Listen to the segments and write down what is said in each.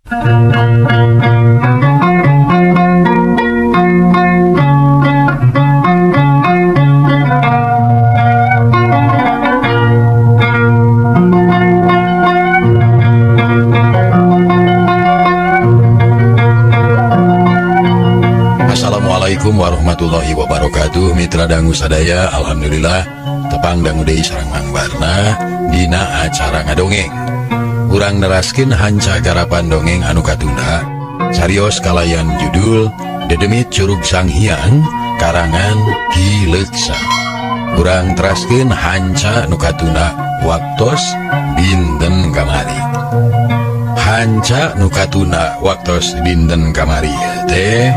Assalamualaikum warahmatullahi wabarakatuh. Mitra dangu sadaya, alhamdulillah tepang dangu deui sareng Mang Barna dina acara ngadongeng. Urang neraskeun hanca garapan dongeng anu katunda carios kalayan judul Dedemit Curug Sanghyang karangan Ki Leuksa. Urang teraskeun hanca nu katunda waktos dinten kamari. Hanca nu katunda waktos dinten kamari teh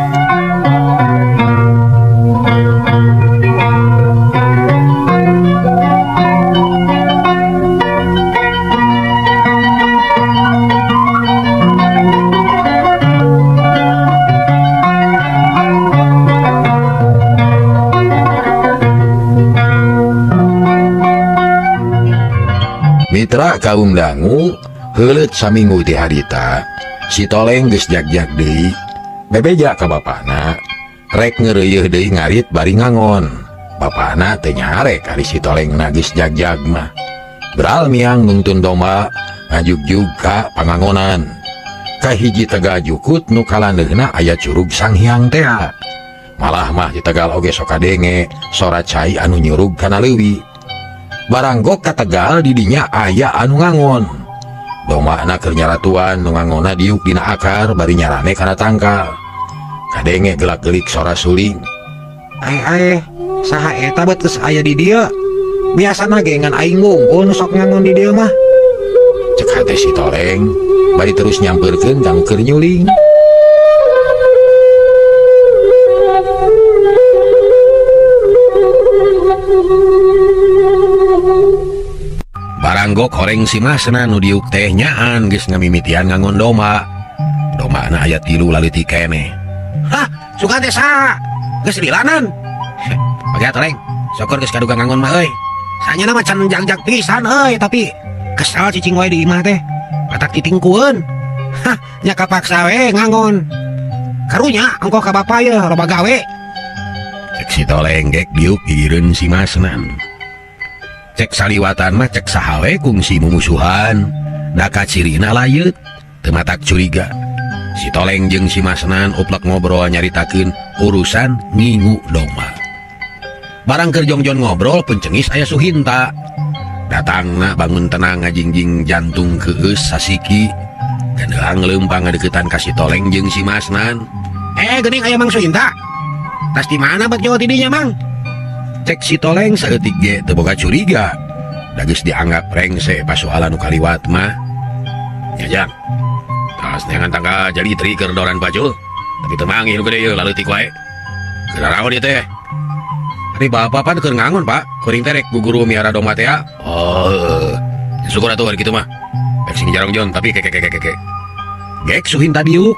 Mitra kaum dangu heuleut saminggu ti harita si Toleng geus jag-jag deui bebeja ka bapana rek ngeureuyeun deui ngarit bari ngangon. Bapana teh nyarek ari si Toleng geus jag-jag mah beral miang nuntun domba ngajugjug ka pangangonan ka hiji tegal jukut nu kalandeuna aya Curug Sanghyang teh. Malah mah di tegal oge sok kadenge sora cai anu nyurug kana leuwih. Baranggok ka tegal didinya aya anu ngangon. Domba na keur nyaratuan nu ngangonna diuk dina akar bari nyarane kana tangkal. Kadenge gelak-gelik sora suling. Saha eta bet geus aya di dieu? Biasana ge ngan aing ngungkul nu sok ngangon di dieu mah. Cek hate si Toleng bari terus nyampeurkeun kang keur nyuling. Baranggok horeng si Masna nu diuk teh nyaan geus ngamimitian ngangon domba. Domba na aya 3 laleutik keneh. Hah, suka teh saha? Geus lilanan. Pagi Toleng, syukur geus kaduga ngangon mah euy. Sanyana mah can jag-jag pisan euy, tapi kesal cicing wae di imah teh. Patak titingkueun. Hah, nya kapaksa we ngangon. Karunya engko ka bapa ye loba gawe. Cek si Toleng gek diuk gigireun si Masna. Cek saliwatan mah cek sahawe kungsi mumusuhan daka cirina layeut teu matak curiga. Si Toleng jeung si Masnan uplek ngobrol nyaritakeun urusan ngingu domba. Barang keur jongjon ngobrol pencengis aya Suhinta. Datangna bangun tenang ngajingjing jantung keus sasiki gandeang leumpang ngadeuketan ka si Toleng jeung si Masnan. Geuning aya Mang Suhinta. Tas di mana bet jawa tidinya Mang? Cek si Toleng saeutik ge teu boga curiga da geus dianggap rengse pasoalan nu kaliwat mah. Nyajang tas neangan tangga jadi tri keur doran baju tapi teu manggih nu gede ye laleutik wae. Keur naon ieu teh? Ari bapa pan keur ngangon Pak, kuring teh rek guguru miara domba teh. Oh, syukur atuh ari kitu mah. Rek sing jarongjon tapi keke. Gek Suhinta diuk.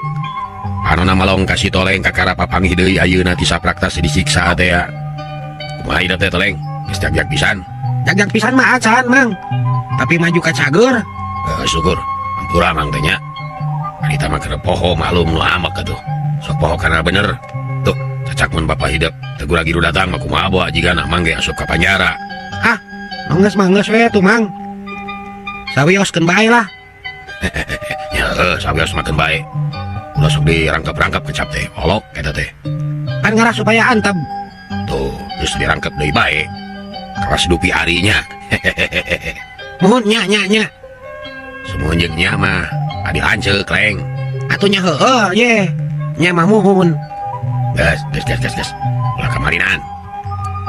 Anonna malong ka si Toleng kakara papanggih deui ayeuna ti saprakta disiksa teh. Kumaha hidup teh Toleng? Geus jag-jag pisan. Jag-jag pisan mah acan Mang. Tapi maju ka cager. Syukur. Ampura Mang teh nya. Ari tah mah keur poho malum nu amek atuh. Sok poho kana bener. Tuh, cacak mun bapa hidup teu giru datang mah kumaha boa jigana Mang ge asup ka penjara. Hah? Manggeus we tuh Mang. Sawioskeun bae lah. Ya sawios makeun bae. Ulah sok dirangkep-rangkep kecap teh. Olok eta teh. Kan ngaras supaya antep. Tuh, terus dirangkep deui bae. Kawas dupi arinya. Mohon nya. Semun jeung nya mah adi lanceuk leng. Atuh nya heueuh ye. Nya mah mohon. Gas. Ulah kamarinan.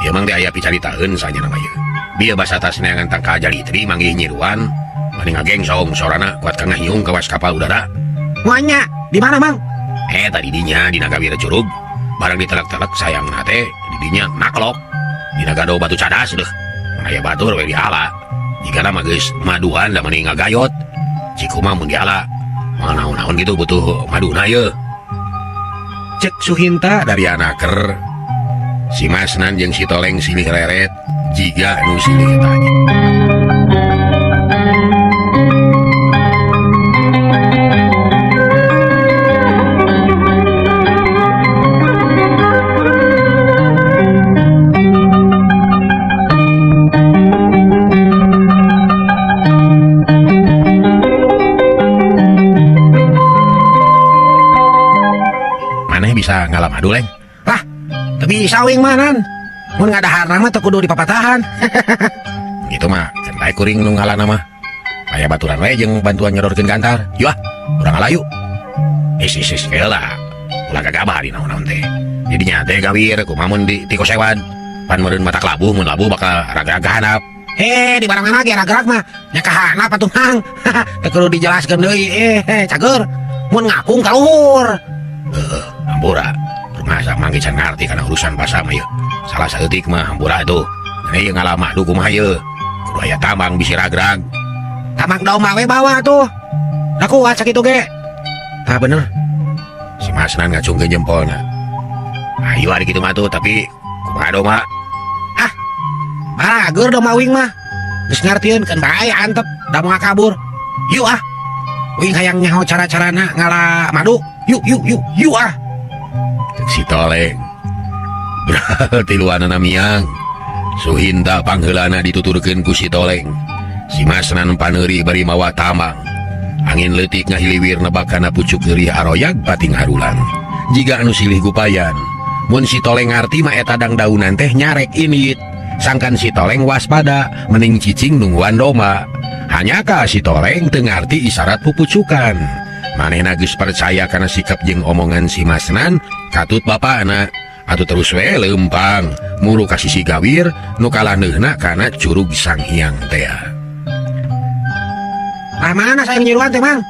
Ieu mah teh aya picaritaeun sanyana mah ieu. Bieu basa tas neangan tangka jalitri manggih nyiruan. Mani ngagengsong sorana kuat ka ngahiung ka was kapal udara. Moanya, di mana Mang? Tadi dinya di Naga Wira Curug. Barang ditelek-telek sayangna teh didinya naklok. Dina gado batu cadas deh. Aya batur we diala. Jikana mah geus maduan da meni ngagayot. Cikuma mun diala. Naon-naon gitu butuh maduna ye. Cek Suhinta dari anaker. Si Masnan jeung si Toleng silih reret jiga nu silih tanya. ngalam adu leng. Lah, tapi sawing manan. Mun ngadahar nama teu kudu dipapatahan. Gitu mah, can bae kuring nu ngalana mah. Aya baturan we jeung bantuan nyodorkeun gantar. Yeuh, urang ngalayu. Is heula. Ulah gagabah di naon-naon teh. Didinya teh gawir kumaha mun di kosewan. Pan meureun mata labuh mun labuh bakal raga-raga handap. Di barangan lagi gerak mah nya kahanap atuh Mang. Teu kudu dijelaskeun deui. Cager. Mun ngapung ka luhur. Hampura. Masa mangge can ngarti kana urusan basa mah yeuh. Salah saeutik mah hampura tuh. Ieu ngalamah du kumaha yeuh. Kudu aya tambang bisi ragrag. Tambang domba we bawa tuh. Da kuat sakitu ge. Tah bener. Si Masnan ngacungkeun jempolna. Ayo ari kitu mah tuh tapi kumaha domba? Barager domba wing mah. Geus ngartieun kan bae antep da moal kabur. Yuk wing hayang nyaho cara-carana ngala madu. Yuk Si Toleng. Berarti luanana miang. Suhinta pangheulana dituturkeun ku si Toleng. Si Masnan paneuri bari mawa tamang. Angin leutik ngahiliwir nebakana pucuk geurih aroyag pating harulang. Jiga anu silih gupayan. Mun si Toleng ngarti mah eta dangdaunan teh nyarek init. Sangkan si Toleng waspada mending cicing nungguan domba. Hanyakah si Toleng teu ngarti isyarat pupucukan. Manehna geus percaya kana sikap jeung omongan si Masnan katut bapana. Atuh terus we leumpang muru ka sisi gawir nu kalandeuna kana curug Sang Hyang teh. Mana saya menyeruan teh Mang?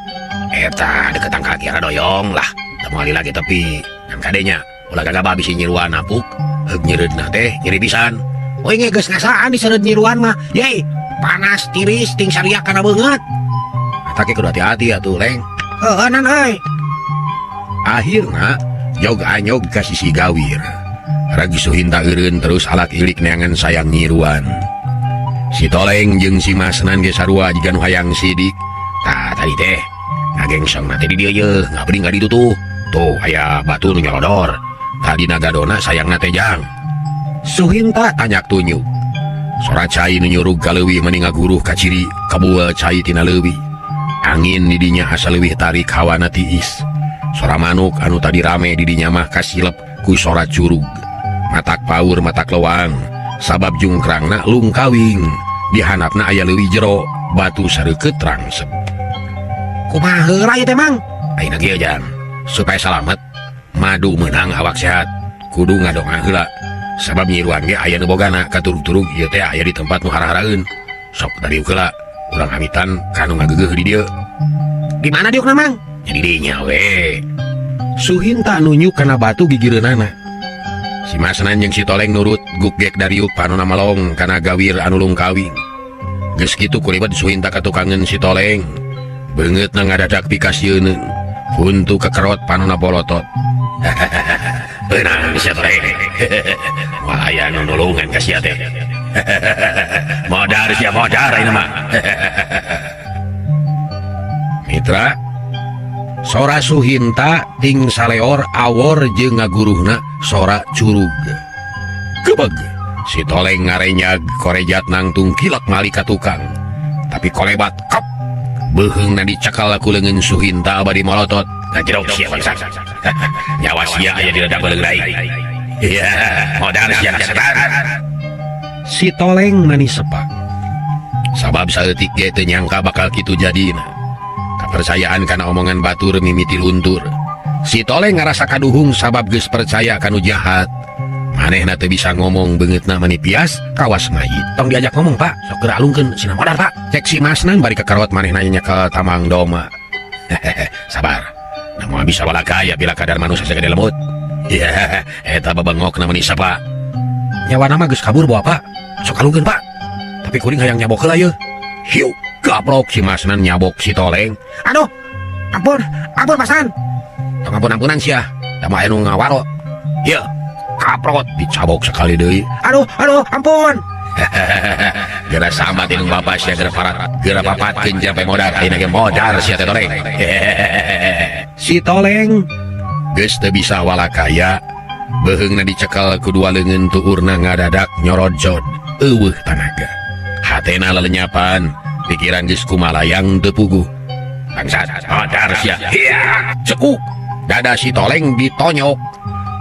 Eta deketan kaki ara doyong lah. Da moal lagi tapi kan kadenya ulah gagabah bisi nyeruan apuk. Heug nyeureudna teh nyeri pisan. Woi geus ngasaan diseureud nyeruan mah. Yei, panas tiris ting sariak kana beungeut. Eta ge kudu hati-hati atuh Leng. Heueunan euy. Akhirna jog anyog ka sisi gawir. Ragi Suhinta eureun terus alat ilik neangan sayang nyiruan. Si Toleng jeung si Masnan ge sarua jiga nu hayang sidik. Tah tadi teh ngagengsong teh di dieu yeuh, ngabring ka ditu tuh. Tuh aya batu nu nyolodor. Tadi nagadona sayangna teh jang. Suhinta tanyak tunjuk. Sora cai nu nyurug ka leuwih meni ngaguruh ka ciri kabuel cai tina leuwih. Angin di dinya asa leuwih tarik hawana tiis. Sora manuk anu tadi rame di dinya mah kasilep ku sora curug. Matak paur matak lewang. Sabab jungkrangna lungkawing. Di handapna aya leuwih jero batu sareukeut rangsep. Kumaha heula ieu teh Mang? Ayeuna kieu jang. Supaya salamet madu meunang awak sehat. Kudu ngadonga heula. Sabab nyiruan ge aya nu bogana katurug-turug ieu teh aya di tempat nu hara-haraeun. Sok dari heula urang amitan kanu ngageugeuh di dieu. Di mana diukna Mang? Nya di dinya we. Suhinta nunjuk kana batu gigireunana. Si Masnan jeung si Toleng nurut gugek dariuk panonna malong kana gawir anu lungkawing. Geus kitu kuribet Suhinta katukangeun si Toleng. Beungeutna ngadadak pikasieun. Huntu kekerot panonna bolotot. Beunang si Toleng. Wah aya nu nulungan ka sia teh. Modar sia modar ayeuna mah. Mitra sora Suhinta ting saleor awor jeung ngaguruhna sora curug. Gebeg si Toleng ngarenyag korejat nangtung kilak mali ka tukang. Tapi kolebat kap beuheungna dicekal ku leungeun Suhinta bari molotot. Ngajerok sia bangsa. Nyawa sia aya di dadak beuleung daik. Iya, modar sia kasetan. Si Toleng manis sepak. Sabab saeutik ge teu nyangka bakal kitu jadina. Kepercayaan kana omongan batur mimiti luntur. Si Toleng ngarasa kaduhung sabab geus percaya kanu jahat. Manehna teu bisa ngomong beungeutna mani pias kawas mayit. Tong diajak ngomong Pak, sok geura alungkeun cenah modar Pak. Cek si Masnan bari kekarot manehna nyekel tamang domba. Sabar. Da moal bisa walakaya bila kadar manusia sagede lemut. Ya, eta babengokna mani sapa. Nyawana mah geus kabur bawa Pak. Sok alungkeun Pak. Tapi kuring hayang nyabok heula yeuh. Hiu. Gaplok si Masnan nyabok si Toleng. Aduh, ampun Masnan. Tong ampun-ampunan sia. Da mah anu ngawaro. Ieu, kaprot dicabok sekali deui. Aduh, ampun. Geura sama tinung bapak sia geura papatkeun jampe modar ayeuna ge modar sia teh Toleng. Si Toleng geus teu bisa walakaya. Beuheungna dicekel ku dua leungeun tuurna ngadadak nyorojod eueuh tanaga. Hatena lelenyapan. Pikiran geus kumalayang teu puguh. Bangsat, modar sia. Hiya, cekuk. Dada si Toleng ditonyok.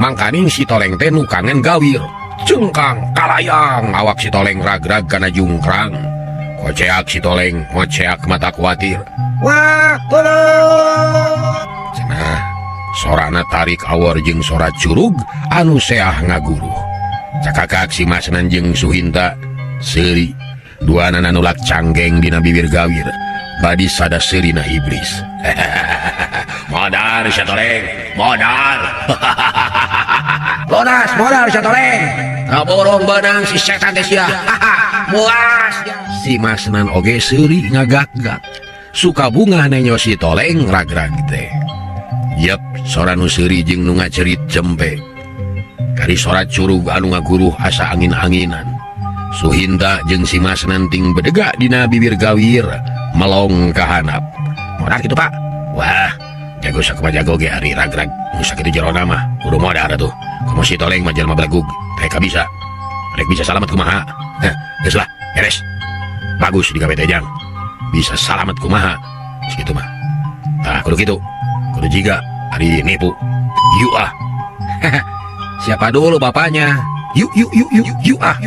mangkaning si Toleng teh nu kangen gawir. Cengkang kalayang awak si Toleng ragrag kana jungkrang. Koceak si Toleng ngoceak mata kuatir. Wah, tolong. Cenah sorana tarik awor jeung sora curug anu seah ngaguruh. Cakakak si Masnan jeung Suhinta seuri duanana nulak canggeng dina bibir gawir badi sada seurina iblis. Modal si Toleng, modal. Lonas modal si Toleng. Kaborong benang si setan teh sia. Muas. Si Masnan oge seuri ngagak-gak. Suka bunga nenyo si Toleng ragrag teh. Yep, sora nu seuri jeung nu ngacerit cempe. Kari sora curug anu ngaguruh asa angin-anginan. Suhinta jeung si Masnan ting bedega dina bibir gawir melong kahanap. Modal kitu Pak. Wah, jago sakumaha jago ge ari ragrag. Nu sakitu jerona mah kudu modal atuh. Komo si Toleng mah jelema blagug, teh bisa. Rek bisa salamet kumaha? Heh, geus lah, beres. Bagus di gawe tejang. Bisa salamet kumaha? Segitu mah. Tah kudu kitu. Kudu jiga ari nipu. Yuk ah. Siapa dulu bapaknya? Yuk ah.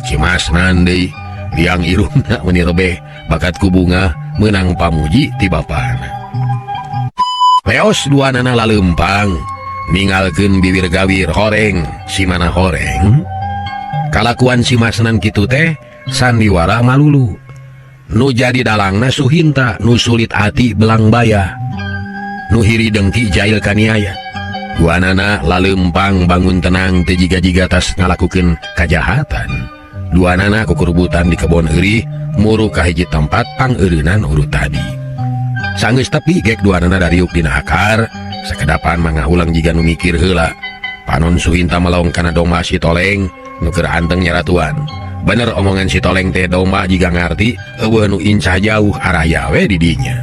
Si Masnan deui liang irungna meuni rebeh bakat ku bunga menang pamuji ti bapana. Leos duanana laleumpang ningalkeun bibir gawir horeng si mana horeng. Kalakuan si Masnan kitu teh sandiwara malulu. Nu jadi dalangna Suhinta nu sulit hati belang baya. Nu hiri dengki jail kaniaya. Duanana laleumpang bangun tenang teu jiga-jiga tas ngalakukeun kajahatan. Duanana kukurubutan di kebon euri muru ka hiji tempat pangeureunnan urut tadi. Sanggeus tepi gek duanana dariuk dina akar, sakedapan mangahulang jiga nu mikir heula. Panon Suhinta melong kana domba si Toleng nu keur anteng nyaratuan. Bener omongan si Toleng teh domba jiga ngarti eueuh nu incah jauh araya we di dinya.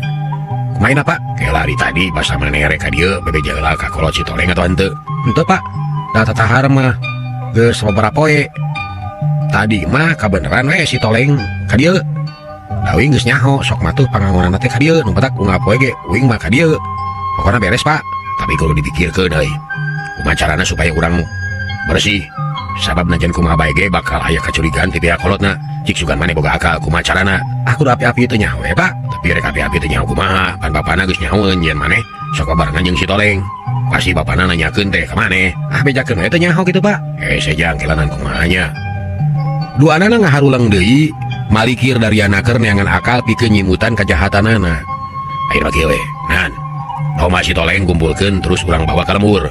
Main apa? Kayak lari tadi pas sama nerek ka dieu bebe jaheula ka kolot si Toleng atau henteu? Henteu Pak. Da tatahar mah geus sababaraha poe. Tadi mah kabeneran we si Toleng ka dieu. Da wing geus nyaho sok matuh pangangonana teh ka dieu nu batak ungap poe ge wing mah ka dieu. Pokona beres Pak. Tapi kudu dipikirkeun deui. Kumaha carana supaya urang bersih. Sabab najan kumaha bae ge bakal aya kacurigaan ti pihak kolotna. Cik sugan maneh boga akal kumaha carana. Aku da api-api teu nyaho we Pak. Tapi rek api-api teu nyaho kumaha. Pan bapana geus nyahoeun yen maneh sok barengan jeung si Toleng. Pasti bapana nanyakeun teh ka maneh. Ah bejakeun we teu nyaho kitu Pak. Sejang kelanan kumaha nya. Duanana ngaharulang deui malikir dari anaker neangan akal pikeun nyimutan kajahatanana. Air bagi we. Nan. Domba si Toleng kumpulkeun terus urang bawa ka lembur.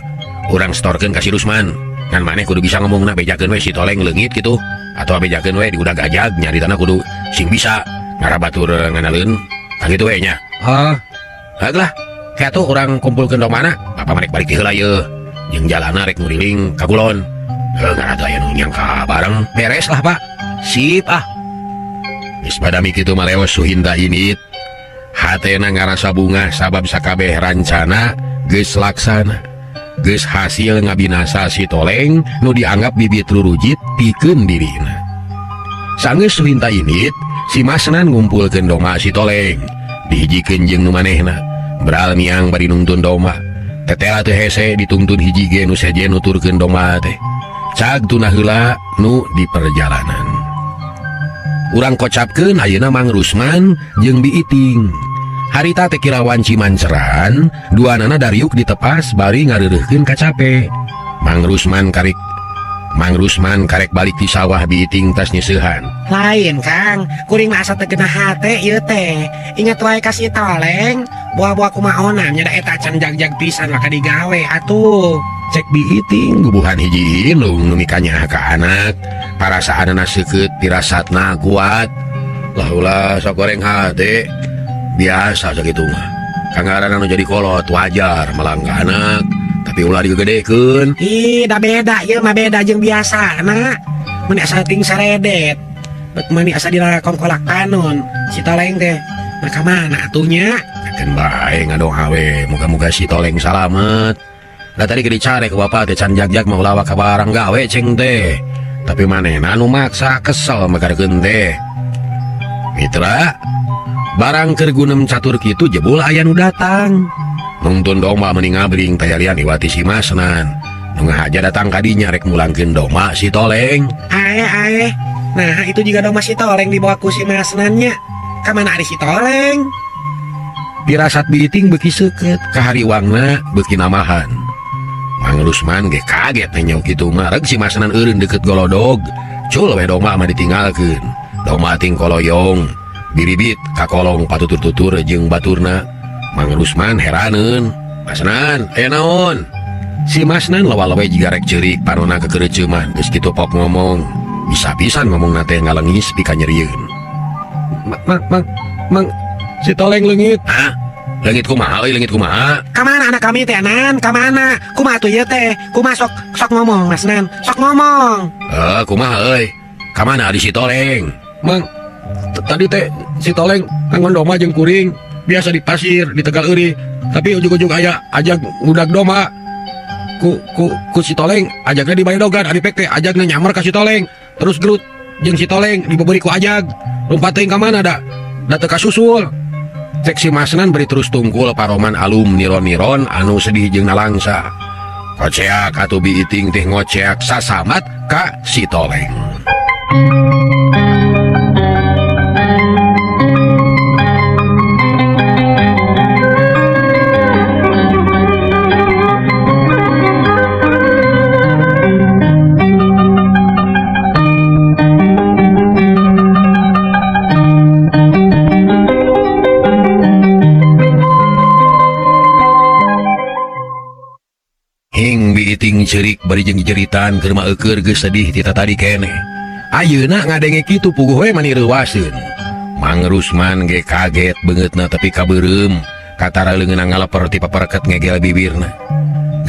Urang storkeun ka si Rusman. Ngan maneh kudu bisa ngomongna bejakeun we si Toleng leungit kitu atau bejakeun we di udah gajag nyaritana kudu sing bisa ngarabatur nganaleun kagitu we nya. Hah. Haglah. Kayak tuh urang kumpulkeun domana, bapa marek balik heula ye. Jeung jalana rek nguriling ka kulon. Ngarada aya nu nyangka bareng beres lah Pak. Sip ah. Geus badami kitu maleos Suhinta init. Hatena ngarasa bunga sabab sakabeh rancana geus laksana. Geus hasil ngabinasa si Toleng nu dianggap bibit rurujit pikeun dirina. Sanggeus Suhinta init, si Masnan ngumpulkeun domba si Toleng. Dihijikeun jeung nu manehna. Beral miang bari nungtun domba. Tetela teu hese dituntun hiji ge nu seje nuturkeun domba teh. Cag tunah heula nu di perjalanan. Urang kocapkeun ayeuna Mang Rusman jeung Bi Iting. Harita teh kirawan cimanceran, duanana dariuk ditepas bari ngareureuhkeun ka cape. Mang Rusman karek balik di sawah Bi Iting tas nyeusehan. Lain Kang, kuring mah asa teu geunah hate ieu teh. Ingat wae ka si Toleng, buah-buah kumaona nya da eta can jag-jag pisan maka digawe atuh. Cek Bi Iting bubuhan hiji indung nu mikanya ka anak. Parasaanna seukeut pirasatna kuat. Lah ulah sok goreng hate. Biasa sakitu mah. Kangaran anu jadi kolot wajar melangga anak, tapi ulah digedekeun. Ih, da beda ieu mah beda jeung biasana. Mun asa ting saredet. Bet meuni asa dina kongkolak panon. Si Toleng teh maka mana atunya? Kan bae ngadoa we, muga-muga si Toleng salamet. Da tadi ke dicare ke bapak teh can jag-jag mau lawa ka barang gawe ceng teh. Tapi manehna anu maksa kesel magarkeun teh. Mitra, barang keur gunem catur kitu jebul aya nu datang. Nungtun domba mending ngabring tayalian iwati si Masnan. nu ngahaja datang kadinya rek mulangkeun doma si Toleng. Ae. Nah, itu juga dong si Toleng dibawa ku si Masnannya. Kamana ari si Toleng? Dirasat biting beuki seukeut, kahariwangna beuki namahan. Mang Rusman ge kaget nyaho kitu mah rek si Masnan eureun deukeut golodog. Cul we doma mah ditinggalkeun. Doma ting koloyong, biribit ka kolong patutur-tutur jeung baturna. Mang Rusman heraneun, "Masnan, aya naon?" Si Masnan lawa-lawe jiga rek ceurik panonna kekereuceuman, geus kitu pok ngomong. Bisa pisan ngomongna teh ngalengis pika nyerieun. Mang si Toleng leungit. Hah? Leungit kumaha euy, leungit kumaha? Kamana anak kami teh Nan? Kamana? Kumaha tuh ieu teh? Kumaha sok ngomong Masnan? Sok ngomong. Kumaha euy? Kamana ari si Toleng? Mang, tadi teh si Toleng ngangon doma jeung kuring biasa di pasir di Tegal Euri, tapi ujug-ujug aya ajak ngudag doma ku si Toleng ajaknya di Bayodogan, ari pek teh ajaknya nyamar ka si Toleng, terus gelut jeung si Toleng dibeberi ku ajag lompat teuing ka mana da teu kasusul. Cek si Masnan beri terus tungkul paroman alum niron-niron anu sedih jeung nalangsa. Koceak atuh biiting teh ngoceak sasamat ka si Toleng. Biiting cerik bari jeung jeritan keur maeukeur geus sedih ti tadi keneh. Ayeuna ngadenge kitu puguh we mani reuwaseun. Mang Rusman ge kaget beungeutna tapi kabeureum, katara leungeunna ngaleper ti papareket ngegel bibirna.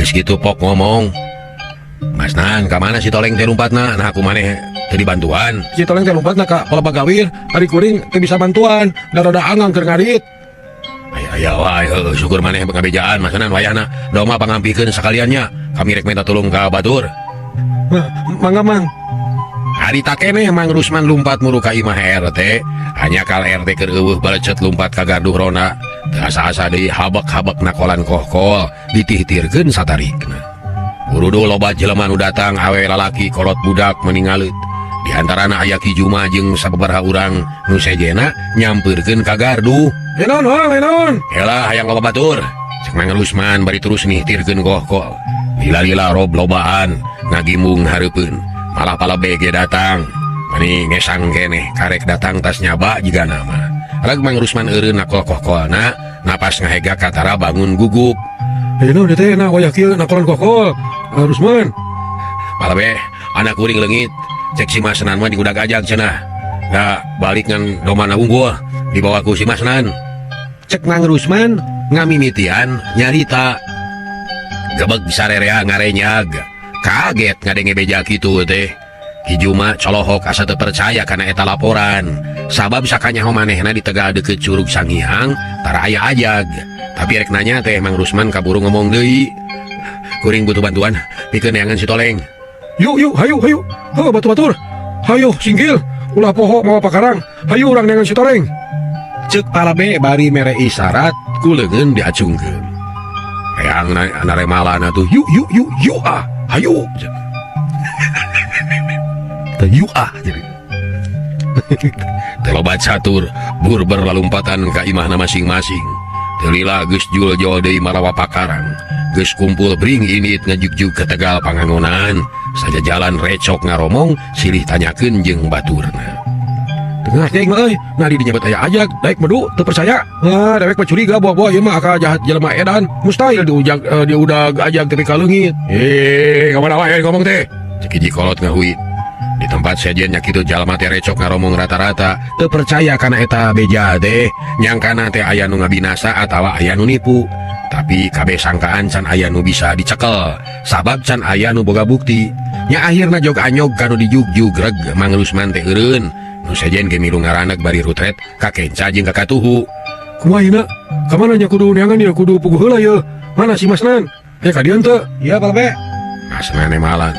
Geus kitu pok ngomong, "Masnan, ka mana si Toleng teh lompatna? Nah aku maneh teu dibantuan." Si Toleng teh lompatna ka pala bagawir, ari kuring teu bisa bantuan, da rada angang keur ngarit. Aya wae syukur maneh pangabejaan Masnan wayahna doma pangampikeun sakaliannya. Kami rek minta tolong ka batur. Mangga Mang. Harita keneh Mang Rusman lumpat muru ka imah RT, hanya kal RT keur eueuh balecet lumpat ka garduh rona. Teu asa-asa deui habek-habek nakolan kohkol ditihtirkeun satarikna. Urudu loba jelema nu datang awe lalaki kolot budak meninggalut. Di antarana aya Ki Juma jeung sababaraha urang nu sejena nyampeurkeun ka garduh. Enon. Helah hayang loba batur. Cek Mang Rusman bari terus nihtirkeun kohkol. Lila-lila rob lobaan ngagimbung hareupeun. Malah pala BG datang. Mani ngesang keneh karek datang tas nyaba jiga nama. Rag Mang Rusman eureun nakol kohkolna, napas ngahega katara bangun gugup. Enon teh na wayah kieu nakolan kohkol. Rusman. Pala be anak kuring leungit. Cek si Masnan mah digudag ajag cenah. Da balik ngan domana unggul dibawa ku si Masnan. Cek Mang Rusman Ngamimitian nyarita. Gebeg sarerea ngarenyag. Kaget ngadenge beja kitu teh. Ki Juma colohok asa teu percaya kana eta laporan. Sabab sakanyaho manehna di Tegal deukeut Curug Sangiang tara aya ajag. Tapi rek nanya teh Mang Rusman kaburu ngomong deui. Kuring butuh bantuan pikeun neangan si Toleng. Yuk, hayu. Heuh batur. Hayu singgil. Ulah poho mawa pakarang. Hayu urang neangan si Toleng. Cek pala be bari mere isyarat ku leungeun diacungkeun. Reang anare malana tuh yuk hayu. Teh yuk jadi. Teu loba catur bur berlalumpatan ka imahna masing-masing. Teu lila geus jul-jol deui malawa pakarang. Geus kumpul bring init ngajugjug ke Tegal Pangangonan. Saja jalan recok ngaromong silih tanyakeun jeung baturna. Tengah cing mah euy, nadi dinyebut aya ajag, daek medu teu percaya. Dewek mah curiga buah-buah ieu mah aka jahat jelema edan. Mustahil diudag ajag tepi ka leungit. Ka mana wae ngomong teh? Cek hiji kolot ngahuit. Di tempat sajian nya kitu jalma teh recok ngaromong rata-rata teu percaya kana eta beja teh, nyangkana teh aya nu ngabinasa atawa aya nu nipu. Tapi kabeh sangkaan can aya nu bisa dicekel, sabab can aya nu boga bukti. Nya akhirna jog anyog kanu dijugjug reg Mang Rusman teh eureun. Nu sejen ge milu ngaranek bari rutret ka kenca jeung ka katuhu. Kumaha ieu na? Ka mana nya kudu neangan ieu kudu puguh heula ieu? Mana si Masnan? Ka dieu teu? Iya Palbe. Masnan malan.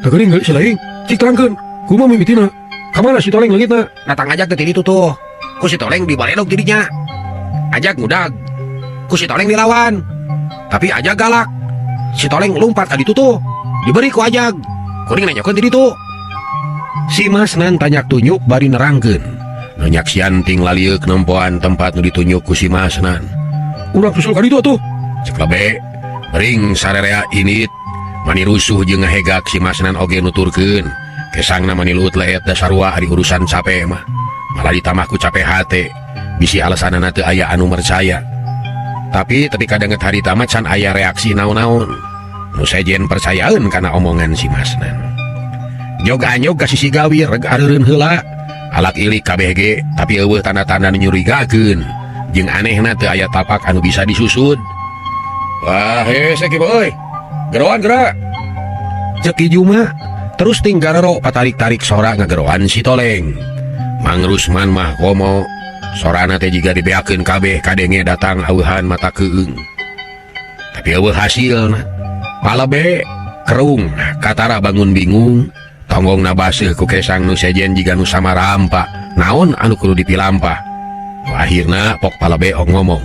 Teu geuning geus laing. Cik terangkeun. Kumaha mimitina? Ka mana si Toleng leungitna? Datang ajak ke ditu tuh. Ku si Toleng dibaledog dirinya. Ajak ngudag. Ku si Toleng dilawan. Tapi ajak galak. Si Toleng lompat ka ditu tuh. diberi ku ajag kuring nanyakeun ti ditu. Si Masnan tanyak tunjuk bari nerangkeun. Nonyak sianting lalieuk nempoan tempat nu ditunjuk ku si Masnan. Urang susul ka ditu atuh. Cek lebe bering sarerea init mani rusuh jeung ngahegak si Masnan oge nuturkeun kesangna mani luut leet da sarua ari urusan capek mah malah ditamah ku capek hate bisi alasanana teu aya anu percaya. Tapi kadanget hari tamat can aya reaksi naon-naon nu sejen percayaeun kana omongan si Masnan. Jog anyog ka sisi gawi reg areureun heula alak ilik kabeh ge tapi eueuh tanda-tanda nu nyurigakeun jeung anehna teu aya tapak anu bisa disusud. Wah, seki boy. Geroan gerak. Cek Juma Terus tinggarero patarik-tarik sora ngageroan si Toleng. Mang Rusman mah komo sorana teh jiga dibeakeun kabeh kadenge datang auhan mata keung. Tapi eueuh hasilna palebe kerung katara bangun bingung tonggongna baseuh ku kesang nu sejen jiga nu samarampa naon anu kudu dipilampah. Akhirna pok palebe ngomong,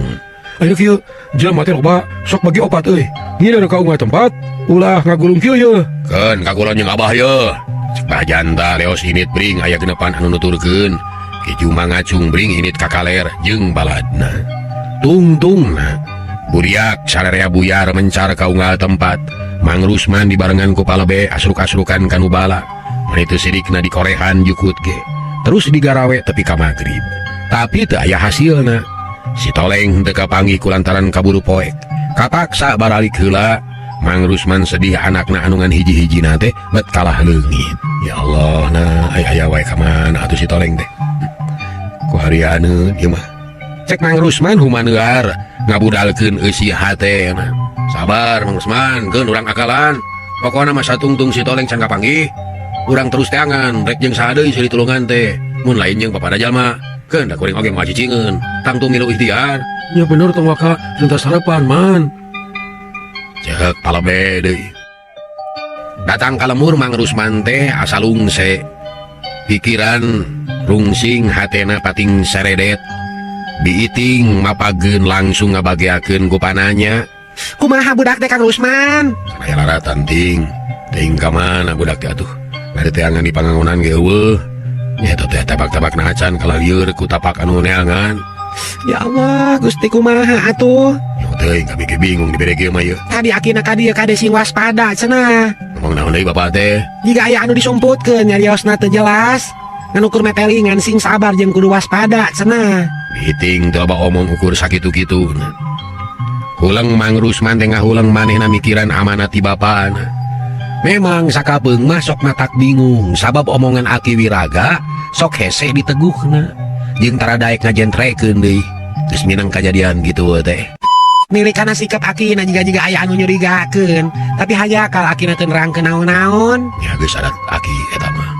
ayo kieu jelema teh loba sok bagi opat euy. Ngieu ka ungah tempat ulah ngagulung kieu ye. Keun kakulon jeung abah ye. Bah janta leos init bring aya genepan anu nuturkeun. Ki Juma ngacung bring init ka kaler jeung baladna. Tungtungna buriak sarerea buyar mencar ka unggal tempat. Mang Rusman dibarengan ku palebe asruk-asrukan kanu bala. Mun itu sidikna dikorehan jukut ge. Terus digarawe tepi ka magrib. Tapi teu aya hasilna. Si Toleng teu kapanggih kulantaran kaburu poek. Kapaksa baralik heula. Mang Rusman sedih anakna anungan hiji-hijina teh bet kalah leungit. Ya Allah, nah aya wae ka mana atuh si Toleng teh. Ku harianeun ieu mah. Cek Mang Rusman humaneuar ngabudalkeun eusi hatena. Sabar Mang Rusman, keun urang akalan. Pokona mah satungtung si Toleng can kapanggih. Urang terus teangan rek jeung saha deui si ditulungan teh. Mun lain jeung papada jalma, keun da kuring oge moal cicingeun. Tangtu milu ikhtiar. Ya bener tong waka teu sarapan man. Cek palebe deui. Datang ka lemur Mang Rusman teh asa lungse. Pikiran rungsing hatena pating seredet. Biiting mapageun langsung ngabageakeun ku pananya. Kumaha budak teh Kang Rusman? Sanaya laratan ting. Ting ka mana budak teh atuh? Bari teh angan di pangangonan ge eueuh. Nya eta teh tabak-tabak nacan kala lieur ku tapak anu neangan. Ya Allah, Gusti kumaha atuh? Yo teuing kami ge bingung dibere ge mah ieu. Tadi akina ka dieu kade sing waspada cenah. Ngomong naon deui bapak teh? Jika aya anu disumputkeun nyariosna teu jelas, ngan ukur mepelingan sing sabar jeung kudu waspada cenah. Biting teu loba omong ukur sakitu-kituna. Hulang Mang Rusman teh ngahulang manehna mikiran amanat ti bapana. Memang sakapeung mah sok matak bingung sabab omongan Aki Wiraga sok hese diteguhna. Jeung tara daek ngajentrekeun deui. Geus minang kajadian kitu teh. Milikana sikap akina jiga aya anu nyurigakeun, tapi hayakal akina teu nerangkeun naon-naon. Ya geus adat Aki eta mah.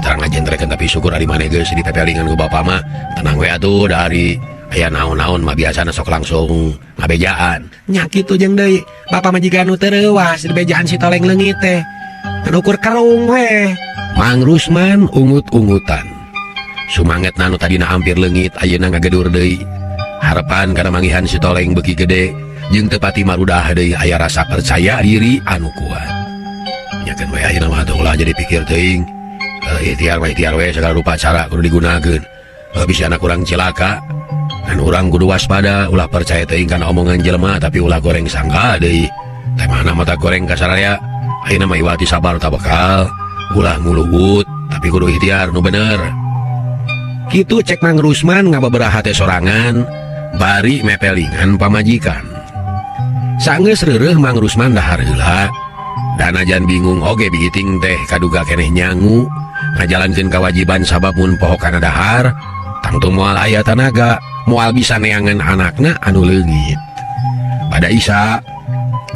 Tara ngajentrekeun tapi syukur ari maneh geus dipepelingan ku bapa mah. Tenang we atuh dari aya naon-naon mah biasana sok langsung ngabejaan. Nya kitu jeung deui, bapa mah jiga anu teu reuwas di bejaan si Toleng leungit teh. Anu ukur kerung we. Mang Rusman ungut-ungutan. Sumangetna anu tadina hampir leungit ayeuna ngagedur deui. Harapan kana manggihan si Toleng beuki gede jeung teu pati marudah deui aya rasa percaya diri anu kuat. Nyakeun we ayeuna mah teu ulah jadi pikir teuing. Ikhtiar we segala rupa cara kudu digunakeun. Bisi anak urang cilaka. Dan urang kudu waspada ulah percaya teuing kana omongan jelema tapi ulah goreng sangka deui. Teh mana mata goreng ka sararea. Ayeuna mah iwati sabar tak bakal. Ulah ngulugut tapi kudu ikhtiar nu bener. Kitu cek Mang Rusman ngababaraha teh sorangan bari mepelingan pamajikan. Saenggeus reureuh Mang Rusman dahar heula. Dan ajan bingung oge bigiting teh kaduga keneh nyangu ngajalankeun kewajiban sabab mun poho kana dahar tangtu moal aya tanaga moal bisa neangan anakna anu leungit. Pada Isa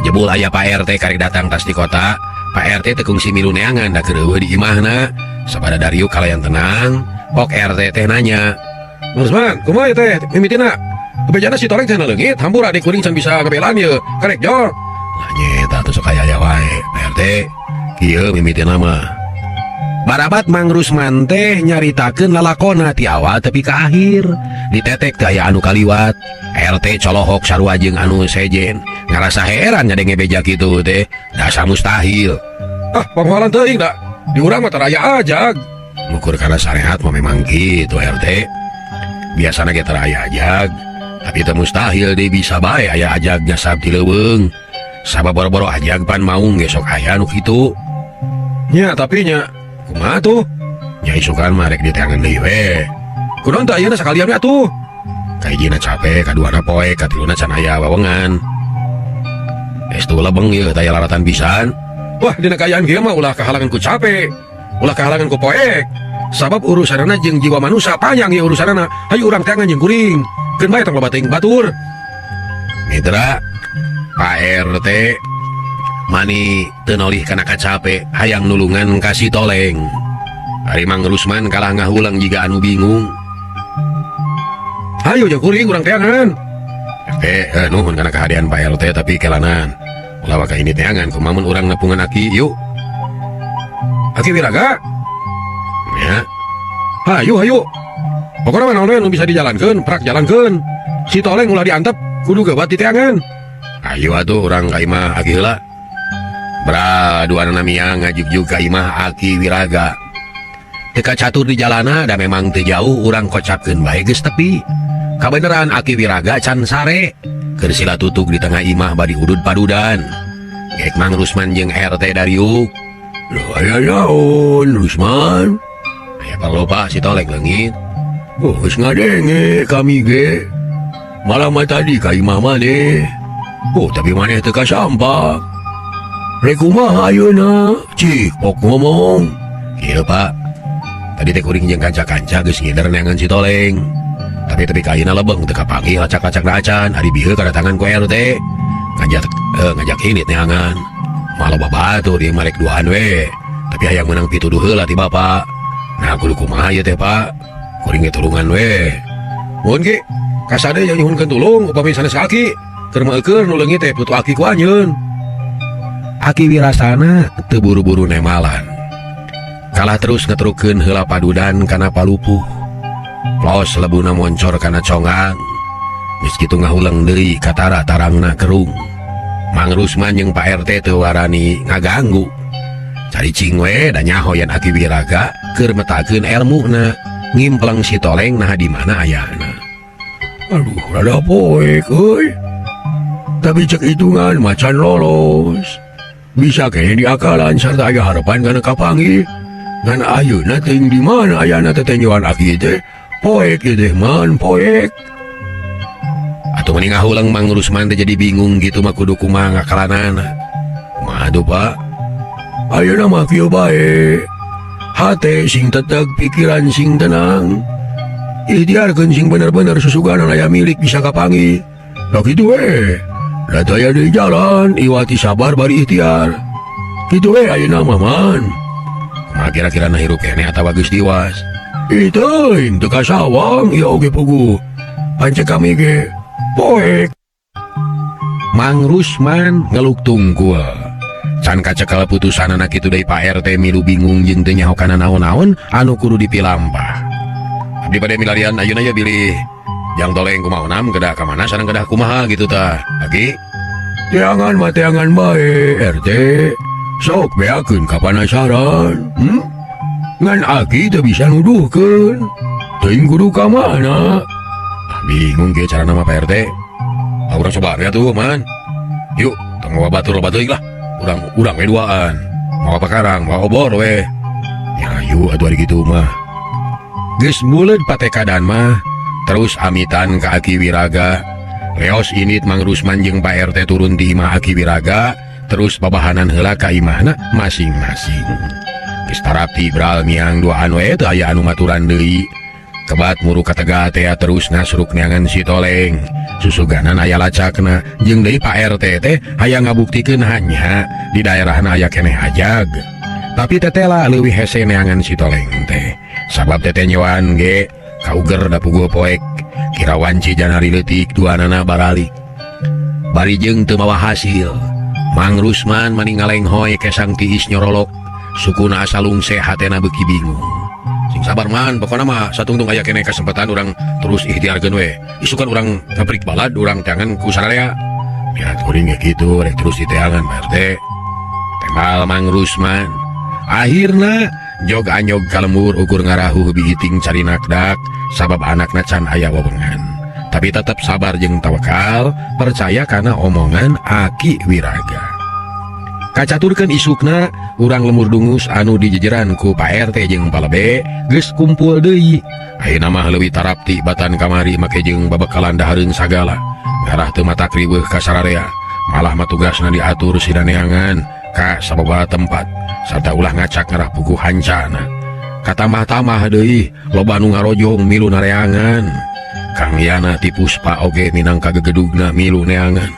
jebul aya Pak RT karek datang tas di kota. Pak RT teu kungsi milu neangan da keur di imahna. Sabada Dario kalayan tenang. Pok RT teh nanya, Mang Rusman, kumaha ya teh mimitina? Kebejana si Toleng cenah leungit, hampura adik kuring can bisa kebelaan ye. Karek jor. Lah nyeta teu sok aya wae, Pak RT. Kieu mimitina mah. Barabat Mang Rusman teh nyaritakeun lalakona ti awal tepi ka akhir. Ditetek teh aya anu kaliwat. RT colohok sarua jeung anu sejen. Ngarasa heran ngadenge beja kitu teh. Dasa mustahil. Ah, pangwalan teuing da. Di urang mah taraya ajag. Ngukur kana sarehat mah memang kitu RT. Biasana ge taraya ajag. Tapi teu mustahil deui bisa bae aya ajag nyasab ti leuweung. Sabab boro-boro ajag pan maung ge sok aya nu kitu. Nya tapi nya kumaha tuh? Nya isukan mah rek diteangeun deui we. Kunaon teh ayeuna sakalian we atuh? Kahijina capek, kaduana poek, katiluna can aya wawengan. Estu lebeng ieu teh laratan pisan. Wah, dina kaayaan kieu mah ulah kahalangan ku capek, ulah kahalangan ku poek. Sabab urusanana jeung jiwa manusia panjang ieu urusanana. Hayu urang teh jeung kuring. Keun bae tong loba teuing batur. Mitra, Pak RT mani teu nolih kana kacape, hayang nulungan ka si Toleng. Ari Mang Rusman kalah ngahulang jiga anu bingung. Hayu jeung kuring urang teangan. RT, nuhun kana kehadiran Pak RT tapi kelanan. Ulah waka ini teangan kumamun urang nepungan Aki yuk. Aki Wiraga, Ya, hayu. Pokona mah naon nu bisa dijalankeun, prak jalankeun. Si Toleng ulah diantep kudu geubat di teangan. ayo atuh urang ka imah Aki heula. Bra duana miang ngajugjug ka imah Aki Wiraga. Teka catur di jalana da memang teu jauh urang kocapkeun bae geus tepi. Kabeneran Aki Wiraga can sare. Keur sila tutug di tengah imah bari udud padudan. Gek Mang Rusman jeung RT Dariuk. Loh aya naon Rusman? Aya paloba si Toleng leungit. Oh, geus ngadenge kami ge. Malam tadi ka imah maneh. Oh, tapi maneh teu kasampak. Rek kumaha ayeuna? Cik, pok ngomong. Kieu Pak. Tadi teh kuring jeung kanca-kanca geus ngider neangan si Toleng. Tapi kaina lebeng teu kapanggih lacak-lacak acan ari bieu kadatangan ku RT. Ngajak ini neangan. Malah babatur ieu marek duaan we. Tapi hayang menang pituduh heula ti Bapak. Nah, kudu kumaha ieu teh Pak? Kuring ge tulungan we. Mun ge, kasade yang nyuhunkeun tulung upami sanes Aki. Keur meukeun nu leungit teh putu Aki ku anjeun. Aki Wirasana teu buru-buru nemalan. Kalah terus ngetrukeun heula padudan kana palupuh. Plos lebuna moncor kana congang. Geus kitu ngahulang deui katara tarangna kerung. Mang Rusman jeung Pak RT teu warani ngaganggu. Caricing we da nyaho yan Aki Wiraga keur metakeun elmuna ngimpleng si Toleng nah di mana ayana. Aduh, rada poek euy. Tapi cek hitungan macan lolos. Bisa kayaknya diakalan sarta aya harapan kana kapanggih. Ngan ayeuna teuing di mana ayana teh tenyoan Aki teh. Poek ieu teh man poek. Atuh mending ngahulang Mang Rusman teh jadi bingung gitu mah kudu kumaha ngakalanana. Kumaha tuh Pak? Ayeuna mah kieu bae. Hate sing teteg, pikiran sing tenang. Ikhtiarkeun sing bener-bener susuganan aya milik bisa kapanggih. Da kitu we. Da aya di jalan, iwati sabar bari ikhtiar. Kitu we ayeuna mah man. Kumaha kira-kira na hirup keneh atawa geus diwas? Teuing teu kasawang ieu oge puguh. Pancek kami ge poek. Mang Rusman ngeluk tungkul. Can kacekel putusanana kitu deui Pak RT milu bingung jeung teu nyaho kana naon-naon anu kudu dipilampah. Abdi bade milarian ayeuna ya bilih Jang Toleng kumaha nam kedah ka mana sareng kedah kumaha gitu tah. Aki Teangan mah teangan bae RT. Sok beakeun ka panasaran. Ngan Aki teu bisa nuduhkeun. Teuing kudu ka mana? bingung ge cara nama Pak RT. Urang coba ya tuh man. Yuk, tong bawa batur lah. Urang we duaan. Mau apa karang, mau obor we. Ya yuk atuh ari kitu mah. Geus buleud patekadan mah. Terus amitan ka Aki Wiraga. Leos init Mang Rusman jeung Pak RT turun di imah Aki Wiraga. Terus babahanan heula ka imahna masing-masing. Geus tarap tibral miang duaan we teu aya anu maturan deui. Kebat muru katega teh terus ngasruk neangan si Toleng. Susuganan aya lacakna jeung deui Pak RT teh hayang ngabuktikeun hanya di daerahna aya keneh ajag. Tapi tetela leuwih hese neangan si Toleng teh. Sabab teteh nyewaan ge kauger da puguh poek. Kira wanci janari leutik duanana baralik. Bari jeung teu mawa hasil. Mang Rusman maningaleng hoy kesang tiis nyorolok. sukuna asa lungse hatena beuki bingung. Sing sabar man, pokona mah satungtung aya keneh kesempatan urang terus ikhtiarkeun we. Isukan urang ngabrik balad urang teangan ku sararea. Ya kuring ge kitu rek terus diteangan Pak RT. Temal Mang Rusman. Akhirna jog anyog kalembur ukur ngarahu biiting cari nakdak sabab anakna can aya wewengan. Tapi tetap sabar jeung tawakal, percaya karena omongan Aki Wiraga. Kacaturkeun isukna, urang lemur dungus anu dijejeran ku Pak RT jeung Palebe geus kumpul deui. Ayeuna mah leuwih tarapti batan kamari make jeung babakalan dahareun sagala. Ngarah teu matak riweuh ka sararea, malah matugasna diatur sidaneangan ka sababaraha tempat sarta ulah ngacak ngarah puguh hancana. Katamah-tamah deui loba nu ngarojong milu nareangan. Kang Yana ti Puspa oge minangka gegedugna milu neangan.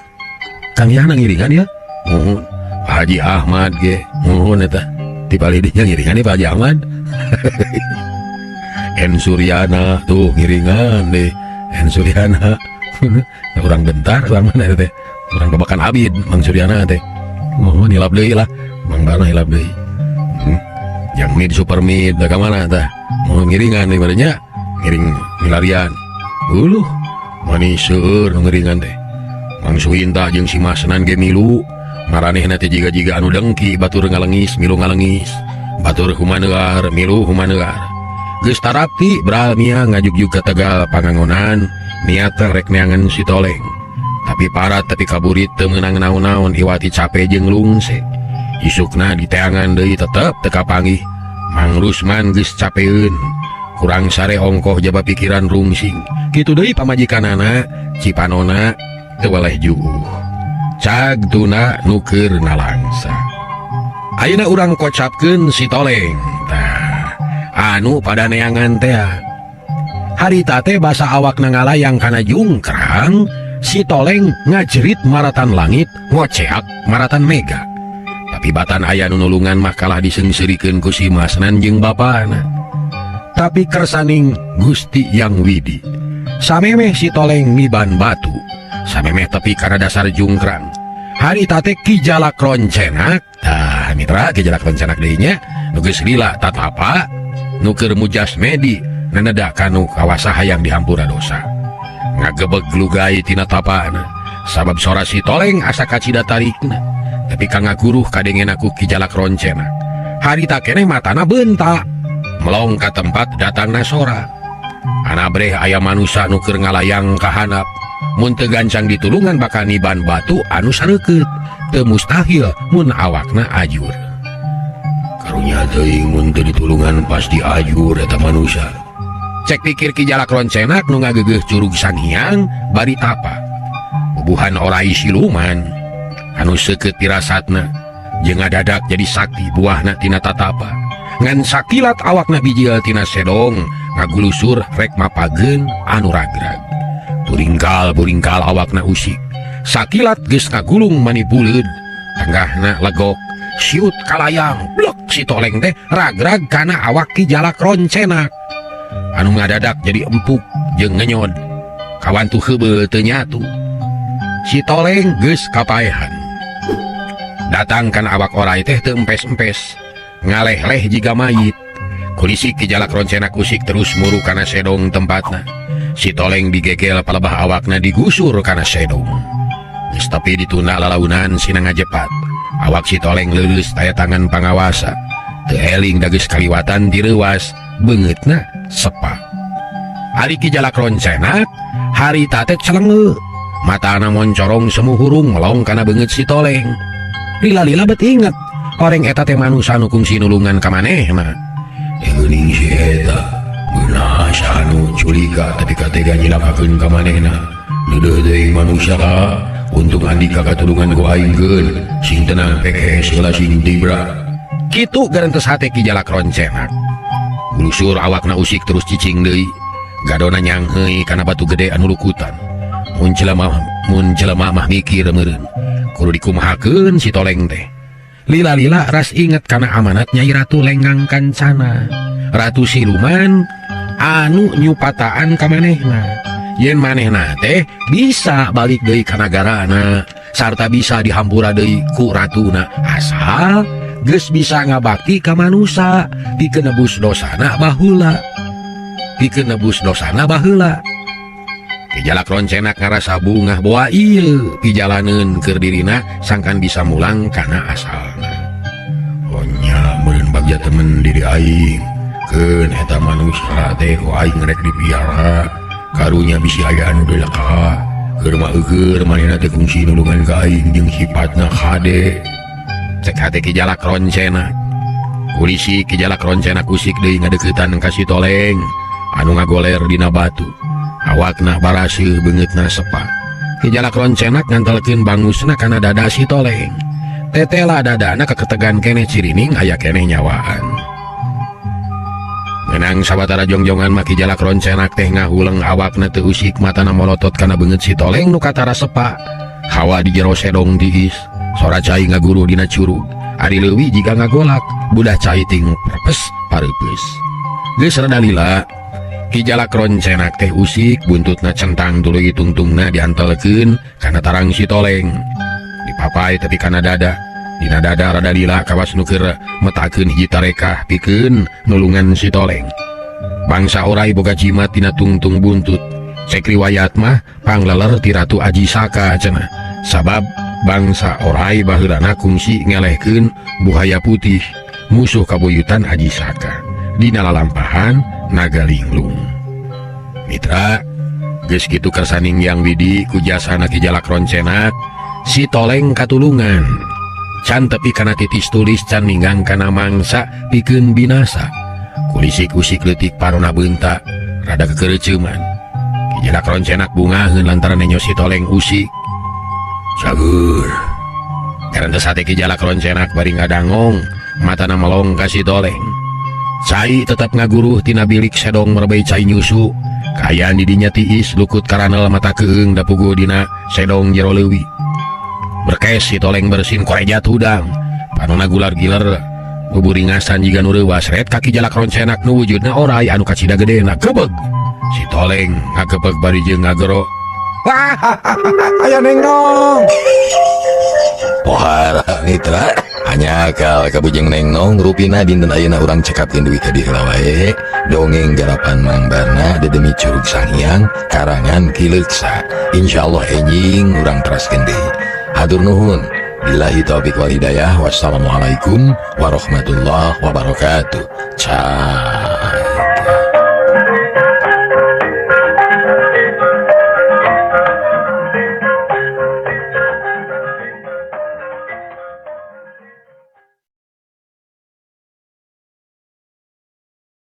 Kang Yana ngiringan ya? Muhun. Pak Haji Ahmad ge muhun eta. Ti palidinya ngiringan Pak Haji Ahmad. En Suryana tuh ngiringan deh. En Suryana. Urang bentar urang mana teh? Urang babakan Abid Mang Suryana teh. Muhun hilap deui lah. Mang Barna hilap deui. Yang mid super mid da ka mana tah? Muhun ngiringan deui barenya. Ngiring milarian. Uluh, manis seueur nu ngeuringan teh. Mang Suinta jeung si Masnan ge milu. Maranehna teh jiga-jiga anu dengki batur ngalengis milu ngalengis. Batur humaneuar milu humaneuar. Geus tarapti Bralmia ngajugjug ka Tegal Pangangonan, niat teh rek neangan si Toleng. Tapi parat tapi kaburit teu meunang naon-naon iwati cape jeung lungse. Isukna diteangan deui tetep teu kapanggih. Mang Rusman geus capeun. Kurang sare ongkoh jaba pikiran rungsing. Kitu deui pamajikanana, Cipanona teu weleh juuh. Cag tuna nuker nalangsa. Ayeuna urang kocapkeun si Toleng. Tah, anu pada neangan teh. Harita teh basa awakna ngalayang kana jungkrang, si Toleng ngajerit maratan langit, ngoceak maratan mega. Tapi batan aya nu nulungan mah kalah disengsirikeun ku si Masnan jeung bapana. Tapi kersaning Gusti Yang Widi samemeh si Toleng miban batu, samemeh tepi karena dasar jungkrang. Harita teh Ki Jalak Roncenak, tah mitra Ki Jalak Roncenak deui nya nu geus lila tatapa nu keur mujasmedi naneda kanu kawasa hayang dihampura dosa. Ngagebeg lugai tina tapana sabab sora si Toleng asa kacida tarikna. Tapi kangaguruh kadengen aku Ki Jalak Roncenak. Harita keneh matana beuntak melong ka tempat datangna sora. Anabreh aya manusia nu keur ngalayang kahanap. Mun teu gancang ditulungan bakal niban batu anu sareukeut. Teu mustahil mun awakna ajur. Karunya teuing mun teu ditulungan pasti ajur eta manusia. Cek pikir Ki Jalak Roncenak nu ngageugeuh curug Sanhyang bari tapa. Bubuhan orai siluman anu seukeut pirasatna jeung ngadadak jadi sakti buahna tina tatapa. Ngan sakilat awakna bijil tina sedong ngagulusur rek mapageun anu ragrag. Buringkal awakna usik. Sakilat geus ngagulung mani buleud. Tanggahna legok siut kalayang blok si Toleng teh ragrag kana awak Ki Jalak Roncenak. Anu ngadadak jadi empuk jeung ngenyod. Kawantu heubeul teu nyatu. Si Toleng geus kapaehan. Datang kana awak orai teh teu empes-empes. Ngaleh-leh jiga mayit. Kulisik Ki Jalak Roncenak usik terus muru kana sedong tempatna. Si Toleng digegel palebah awakna digusur kana sedong. Geus tepi ditunda lalaunan sina ngajepat. Awak si Toleng leuleus aya tangan pangawasa. Teu eling da geus kaliwatan direuwas, beungeutna sepa. Ari Ki Jalak Roncenak harita teh celengeu. Matana moncorong semu hurung melong kana beungeut si Toleng. Lila-lila bet inget oreng eta teh manusia nu kungsi nulungan ka manehna. Geuning si eta geus anu culika tapi katega nyilakakeun ka manehna. Deudeuh deui manusia ka untung andika katulungan ku aingkeun sing tenang pekes heula sing tibra. Kitu garentes hate Ki Jalak Roncenak. Gulusur awakna usik terus cicing deui. Gadona nyangheuy kana batu gede anu lukutan. Mun jelema mah mikir meureun kudu dikumahakeun si Toleng teh. Lila-lila ras inget kana amanat Nyai Ratu Lenggang Kancana, Ratu Siluman anu nyupataan ka manehna. Yen manehna teh bisa balik deui ka nagarana sarta bisa dihampura deui ku ratuna asal geus bisa ngabakti ka manusa pikeun nebus dosana baheula. Pijalak roncenak ngarasa bungah bahwa ieu pijalaneun keur dirina sangkan bisa mulang kana asalna. Honya meureun bagja temen diri aing keun eta manusia teh ku aing rek dipiara karunya bisi aya anu delaka keur maeukeur manehna teh kungsi nulungan ka aing jeung sifatna kade. Cek hate Kijalak roncenak. Kulisi Kijalak roncenak usik deui ngadeuketan ka si Toleng anu ngagoler dina batu. Awakna baraseuh beungeutna sepak. Kijalak roncenak ngantelkeun bangusna kana dada si Toleng. Tetela dadana keketegan keneh cirining aya keneh nyawaan. Menang sabatara jongjongan mah Kijalak roncenak teh ngahuleng awakna teu usik matana molotot kana beungeut si Toleng nu katara sepak. Hawa di jero sedong tiis. Sora cai ngaguru dina curug. Ari leuwih jiga ngagolak. Budah cai ting perpes pareupeus. Geus rada lila. Kijalak roncenak teh usik buntutna centang tuluy tungtungna diantelkeun kana tarang si Toleng. Dipapai tepi kana dada. Dina dada rada lila kawas nu keur metakeun hiji tarekah pikeun nulungan si Toleng. Bangsa orai boga jimat dina tungtung buntut. Cek riwayat mah pangleler ti Ratu Aji Saka cenah. Sabab bangsa orai baheulana kungsi ngelehkeun buaya putih musuh kabuyutan Aji Saka dina lalampahan Naga Linglung. Mitra, geus kitu kersaning yang widi ku jasana Kijalak roncenak si Toleng katulungan. Can tepi kana titis tulis can ninggang kana mangsa pikeun binasa. Kulisik-usik leutik parona beunta rada kekereuceuman. Kijalak roncenak bungaheun lantaran nenyo si Toleng usik. Cagur. Karena sate Kijalak roncenak bari ngadangong matana melong ka si Toleng. Cai tetap ngaguruh tina bilik sedong merebay cai nyusu. Kayaan didinya tiis lukut karanel mata keung da puguh dina sedong jero leuwih. Berkes si Toleng bersin korejat hudang. Panona gular giler buburingasan jiga nu reuwas ret ka Kijalak roncenak nu wujudna orai anu kacida gedena gebeg. Si Toleng ngagebeg bari jeung ngagero. Wah, aya Neng Nong. Pohar mitra hanya kal kabujeng Neng Nong rupina dinten ayeuna urang cekapkeun duit ka diheula wae. Dongeng garapan Mang Barna dedemi Curug Sanghyang karangan Ki Leuksa. Insyaallah enjing urang teraskeun deui. Hatur nuhun. Billahi taufik wal hidayah. Wassalamualaikum warahmatullahi wabarakatuh. Ciao.